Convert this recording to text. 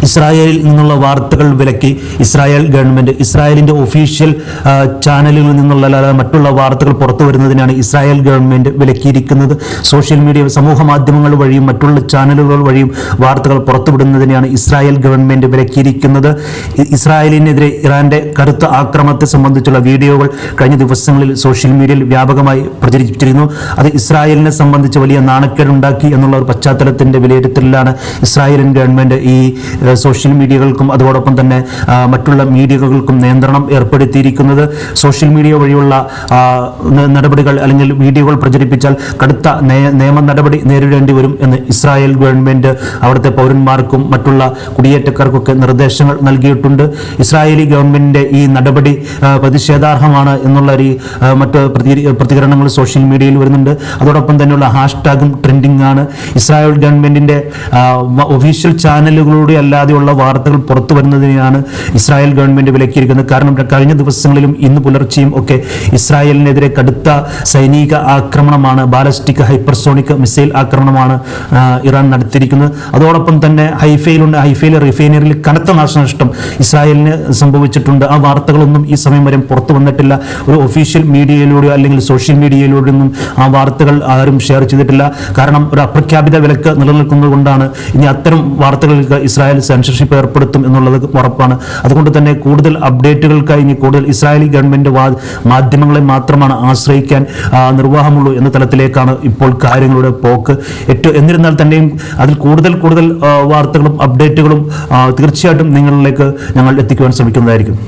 ഇസ്രായേലിൽ നിന്നുള്ള വാർത്തകൾ വിലക്കി ഇസ്രായേൽ ഗവൺമെന്റ് ഇസ്രായേലിന്റെ ഒഫീഷ്യൽ ചാനലുകളിൽ നിന്നുള്ള മറ്റുള്ള വാർത്തകൾ പുറത്തു വരുന്നതിനാണ് ഇസ്രായേൽ ഗവൺമെന്റ് വിലക്കിയിരിക്കുന്നത്. സോഷ്യൽ മീഡിയ, സമൂഹ മാധ്യമങ്ങൾ വഴിയും മറ്റുള്ള ചാനലുകൾ വഴിയും വാർത്തകൾ പുറത്തുവിടുന്നതിനാണ് ഇസ്രായേൽ ഗവൺമെന്റ് വിലക്കിയിരിക്കുന്നത്. ഇസ്രായേലിനെതിരെ ഇറാന്റെ കടുത്ത ആക്രമണത്തെ സംബന്ധിച്ചുള്ള വീഡിയോകൾ കഴിഞ്ഞ ദിവസങ്ങളിൽ സോഷ്യൽ മീഡിയയിൽ വ്യാപകമായി പ്രചരിച്ചിരുന്നു. അത് ഇസ്രായേലിനെ സംബന്ധിച്ച് വലിയ നാണക്കേടുണ്ടാക്കി എന്നുള്ള ഒരു പശ്ചാത്തലത്തിന്റെ വിലയിരുത്തലിലാണ് ഇസ്രായേലിൻ ഗവൺമെന്റ് ഈ സോഷ്യൽ മീഡിയകൾക്കും അതോടൊപ്പം തന്നെ മറ്റുള്ള മീഡിയകൾക്കും നിയന്ത്രണം ഏർപ്പെടുത്തിയിരിക്കുന്നത്. സോഷ്യൽ മീഡിയ വഴിയുള്ള നടപടികൾ അല്ലെങ്കിൽ വീഡിയോകൾ പ്രചരിപ്പിച്ചാൽ കടുത്ത നിയമ നടപടി നേരിടേണ്ടി വരും എന്ന് ഇസ്രായേൽ ഗവൺമെന്റ് അവിടുത്തെ പൗരന്മാർക്കും മറ്റുള്ള കുടിയേറ്റക്കാർക്കൊക്കെ നിർദ്ദേശങ്ങൾ നൽകിയിട്ടുണ്ട്. ഇസ്രായേലി ഗവൺമെന്റിന്റെ ഈ നടപടി പ്രതിഷേധാർഹമാണ് എന്നുള്ള മറ്റ് പ്രതികരണങ്ങൾ സോഷ്യൽ മീഡിയയിൽ വരുന്നുണ്ട്. അതോടൊപ്പം തന്നെയുള്ള ഹാഷ്ടാഗും ട്രെൻഡിംഗ് ആണ്. ഇസ്രായേൽ ഗവൺമെന്റിന്റെ ഒഫീഷ്യൽ ചാനലുകളുടെ അല്ലാതെയുള്ള വാർത്തകൾ പുറത്തു വരുന്നതിനാണ് ഇസ്രായേൽ ഗവൺമെന്റ് വിലക്കിയിരിക്കുന്നത്. കാരണം കഴിഞ്ഞ ദിവസങ്ങളിലും ഇന്ന് പുലർച്ചെയും ഒക്കെ ഇസ്രായേലിനെതിരെ കടുത്ത സൈനിക ആക്രമണമാണ്, ബാലിസ്റ്റിക് ഹൈപ്പർസോണിക് മിസൈൽ ആക്രമണമാണ് ഇറാൻ നടത്തിയിരിക്കുന്നത്. അതോടൊപ്പം തന്നെ ഹൈഫയിലെ റിഫൈനറിയിൽ കനത്ത നാശനഷ്ടം ഇസ്രായേലിന് സംഭവിച്ചിട്ടുണ്ട്. ആ വാർത്തകളൊന്നും ഈ സമയം വരെ പുറത്തു വന്നിട്ടില്ല. ഒരു ഒഫീഷ്യൽ മീഡിയയിലൂടെയോ അല്ലെങ്കിൽ സോഷ്യൽ മീഡിയയിലൂടെയൊന്നും ആ വാർത്തകൾ ആരും ഷെയർ ചെയ്തിട്ടില്ല. കാരണം ഒരു അപ്രഖ്യാപിത വിലക്ക് നിലനിൽക്കുന്നത് കൊണ്ടാണ് ഇനി അത്തരം വാർത്തകൾക്ക് ഇസ്രായേൽ സെൻസർഷിപ്പ് ഏർപ്പെടുത്തും എന്നുള്ളത് ഉറപ്പാണ്. അതുകൊണ്ട് തന്നെ കൂടുതൽ അപ്ഡേറ്റുകൾക്കായി ഇനി കൂടുതൽ ഇസ്രായേലി ഗവൺമെന്റ് മാധ്യമങ്ങളെ മാത്രമാണ് ആശ്രയിക്കാൻ നിർവാഹമുള്ളൂ എന്ന തലത്തിലേക്കാണ് ഇപ്പോൾ കാര്യങ്ങളുടെ പോക്ക്. എന്നിരുന്നാൽ തന്നെയും അതിൽ കൂടുതൽ വാർത്തകളും അപ്ഡേറ്റുകളും തീർച്ചയായിട്ടും നിങ്ങളിലേക്ക് ഞങ്ങൾ എത്തിക്കുവാൻ ശ്രമിക്കുന്നതായിരിക്കും.